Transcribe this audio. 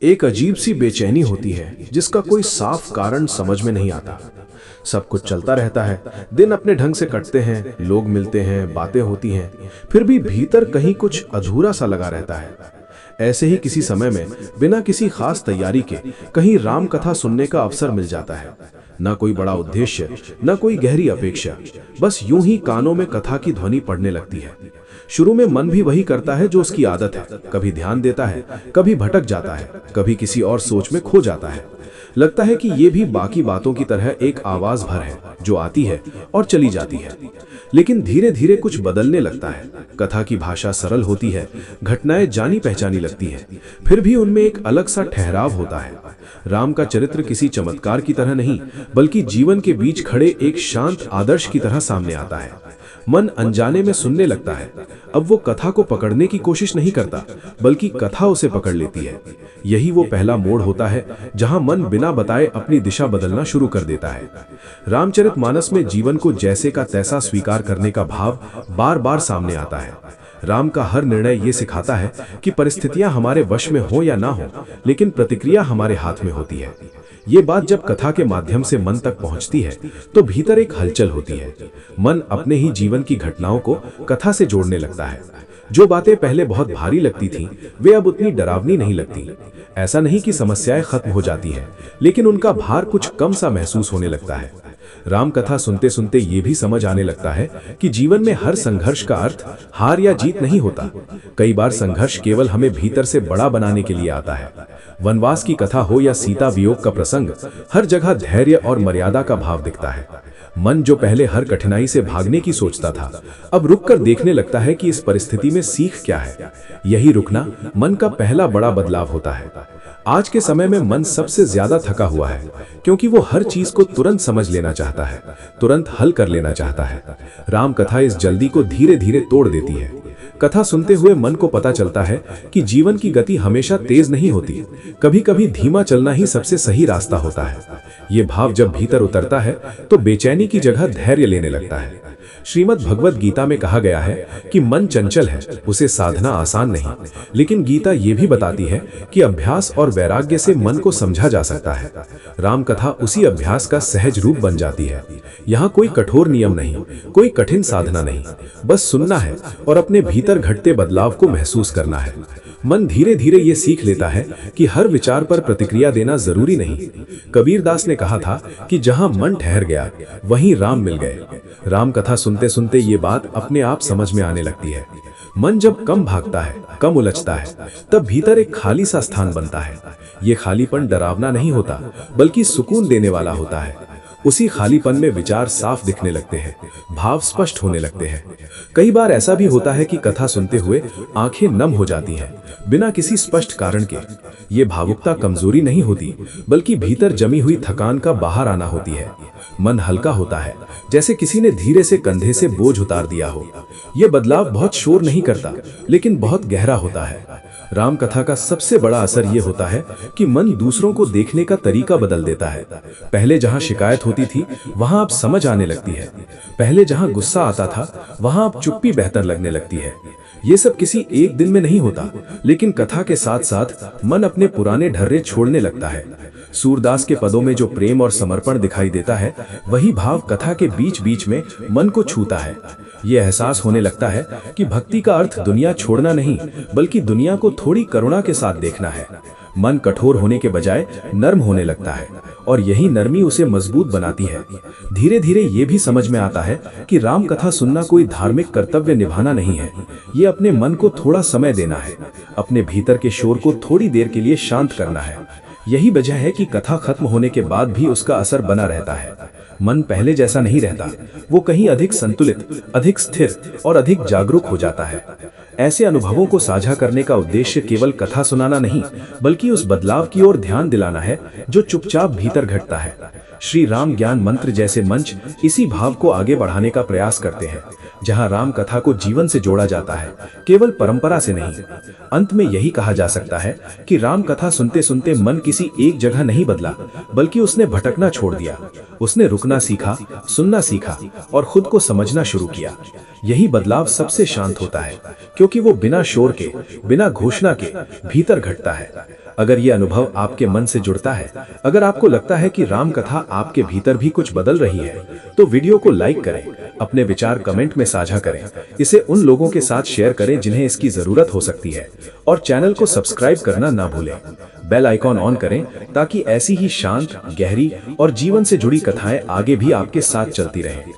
एक अजीब सी बेचैनी होती है जिसका कोई साफ कारण समझ में नहीं आता। सब कुछ चलता रहता है, दिन अपने ढंग से कटते हैं, लोग मिलते हैं, बातें होती हैं, फिर भी भीतर कहीं कुछ अधूरा सा लगा रहता है। ऐसे ही किसी समय में बिना किसी खास तैयारी के कहीं राम कथा सुनने का अवसर मिल जाता है। न कोई बड़ा उद्देश्य, न कोई गहरी अपेक्षा, बस यूं ही कानों में कथा की ध्वनि पड़ने लगती है। शुरू में मन भी वही करता है जो उसकी आदत है, कभी ध्यान देता है, कभी भटक जाता है, कभी किसी और सोच में खो जाता है। लगता है कि ये भी बाकी बातों की तरह एक आवाज भर है जो आती है और चली जाती है। लेकिन धीरे धीरे कुछ बदलने लगता है। कथा की भाषा सरल होती है, घटनाएं जानी पहचानी लगती है, फिर भी उनमें एक अलग सा ठहराव होता है। राम का चरित्र किसी चमत्कार की तरह नहीं, बल्कि जीवन के बीच खड़े एक शांत आदर्श की तरह सामने आता है। मन अनजाने में सुनने लगता है। अब वो कथा को पकड़ने की कोशिश नहीं करता, बल्कि कथा उसे पकड़ लेती है। यही वो पहला मोड़ होता है जहां मन बिना बताए अपनी दिशा बदलना शुरू कर देता है। रामचरितमानस में जीवन को जैसे का तैसा स्वीकार करने का भाव बार बार सामने आता है। राम का हर निर्णय ये सिखाता है कि परिस्थितियां हमारे वश में हो या ना हो, लेकिन प्रतिक्रिया हमारे हाथ में होती है। ये बात जब कथा के माध्यम से मन तक पहुंचती है तो भीतर एक हलचल होती है। मन अपने ही जीवन की घटनाओं को कथा से जोड़ने लगता है। जो बातें पहले बहुत भारी लगती थीं, वे अब उतनी डरावनी नहीं लगती। ऐसा नहीं कि समस्याएं खत्म हो जाती हैं, लेकिन उनका भार कुछ कम सा महसूस होने लगता है। राम कथा सुनते सुनते ये भी समझ आने लगता है कि जीवन में हर संघर्ष का अर्थ हार या जीत नहीं होता। कई बार संघर्ष केवल हमें भीतर से बड़ा बनाने के लिए आता है। वनवास की कथा हो या सीता वियोग का प्रसंग, हर जगह धैर्य और मर्यादा का भाव दिखता है। मन जो पहले हर कठिनाई से भागने की सोचता था, अब रुककर देखने लगता है कि इस परिस्थिति में सीख क्या है। यही रुकना मन का पहला बड़ा बदलाव होता है। आज के समय में मन सबसे ज्यादा थका हुआ है, क्योंकि वो हर चीज को तुरंत समझ लेना चाहता है, तुरंत हल कर लेना चाहता है। राम कथा इस जल्दी को धीरे धीरे तोड़ देती है। कथा सुनते हुए मन को पता चलता है कि जीवन की गति हमेशा तेज नहीं होती, कभी कभी धीमा चलना ही सबसे सही रास्ता होता है। ये भाव जब भीतर उतरता है तो बेचैनी की जगह धैर्य लेने लगता है। श्रीमद् भगवद गीता में कहा गया है कि मन चंचल है, उसे साधना आसान नहीं, लेकिन गीता ये भी बताती है कि अभ्यास और वैराग्य से मन को समझा जा सकता है। राम कथा उसी अभ्यास का सहज रूप बन जाती है। यहाँ कोई कठोर नियम नहीं, कोई कठिन साधना नहीं, बस सुनना है और अपने भीतर घटते बदलाव को महसूस करना है। मन धीरे धीरे ये सीख लेता है कि हर विचार पर प्रतिक्रिया देना जरूरी नहीं। कबीरदास ने कहा था कि जहां मन ठहर गया वहीं राम मिल गए। राम कथा सुनते सुनते ये बात अपने आप समझ में आने लगती है। मन जब कम भागता है, कम उलझता है, तब भीतर एक खाली सा स्थान बनता है। ये खालीपन डरावना नहीं होता, बल्कि सुकून देने वाला होता है। उसी खालीपन में विचार साफ दिखने लगते हैं, भाव स्पष्ट होने लगते हैं। कई बार ऐसा भी होता है कि कथा सुनते हुए आंखें नम हो जाती हैं, बिना किसी स्पष्ट कारण के। ये भावुकता कमजोरी नहीं होती, बल्कि भीतर जमी हुई थकान का बाहर आना होती है। मन हल्का होता है, जैसे किसी ने धीरे से कंधे से बोझ उतार दिया हो। यह बदलाव बहुत शोर नहीं करता, लेकिन बहुत गहरा होता है। राम कथा का सबसे बड़ा असर यह होता है कि मन दूसरों को देखने का तरीका बदल देता है। पहले जहां शिकायत होती थी, वहां अब समझ आने लगती है। पहले जहां गुस्सा आता था, वहां अब चुप्पी बेहतर लगने लगती है। ये सब किसी एक दिन में नहीं होता, लेकिन कथा के साथ साथ मन अपने पुराने ढर्रे छोड़ने लगता है। सूरदास के पदों में जो प्रेम और समर्पण दिखाई देता है, वही भाव कथा के बीच बीच में मन को छूता है। ये एहसास होने लगता है कि भक्ति का अर्थ दुनिया छोड़ना नहीं, बल्कि दुनिया को थोड़ी करुणा के साथ देखना है। मन कठोर होने के बजाय नर्म होने लगता है, और यही नरमी उसे मजबूत बनाती है। धीरे धीरे ये भी समझ में आता है कि राम कथा सुनना कोई धार्मिक कर्तव्य निभाना नहीं है। ये अपने मन को थोड़ा समय देना है, अपने भीतर के शोर को थोड़ी देर के लिए शांत करना है। यही वजह है कि कथा खत्म होने के बाद भी उसका असर बना रहता है। मन पहले जैसा नहीं रहता, वो कहीं अधिक संतुलित, अधिक स्थिर और अधिक जागरूक हो जाता है। ऐसे अनुभवों को साझा करने का उद्देश्य केवल कथा सुनाना नहीं, बल्कि उस बदलाव की ओर ध्यान दिलाना है जो चुपचाप भीतर घटता है। श्री राम ज्ञान मंत्र जैसे मंच इसी भाव को आगे बढ़ाने का प्रयास करते हैं। जहां राम कथा को जीवन से जोड़ा जाता है, केवल परंपरा से नहीं। अंत में यही कहा जा सकता है कि राम कथा सुनते सुनते मन किसी एक जगह नहीं बदला, बल्कि उसने भटकना छोड़ दिया। उसने रुकना सीखा, सुनना सीखा और खुद को समझना शुरू किया। यही बदलाव सबसे शांत होता है, क्योंकि वो बिना शोर के, बिना घोषणा के भीतर घटता है। अगर ये अनुभव आपके मन से जुड़ता है, अगर आपको लगता है कि राम कथा आपके भीतर भी कुछ बदल रही है, तो वीडियो को लाइक करें, अपने विचार कमेंट में साझा करें, इसे उन लोगों के साथ शेयर करें जिन्हें इसकी जरूरत हो सकती है, और चैनल को सब्सक्राइब करना ना भूलें। बेल आइकॉन ऑन करें ताकि ऐसी ही शांत, गहरी और जीवन से जुड़ी कथाएं आगे भी आपके साथ चलती रहें।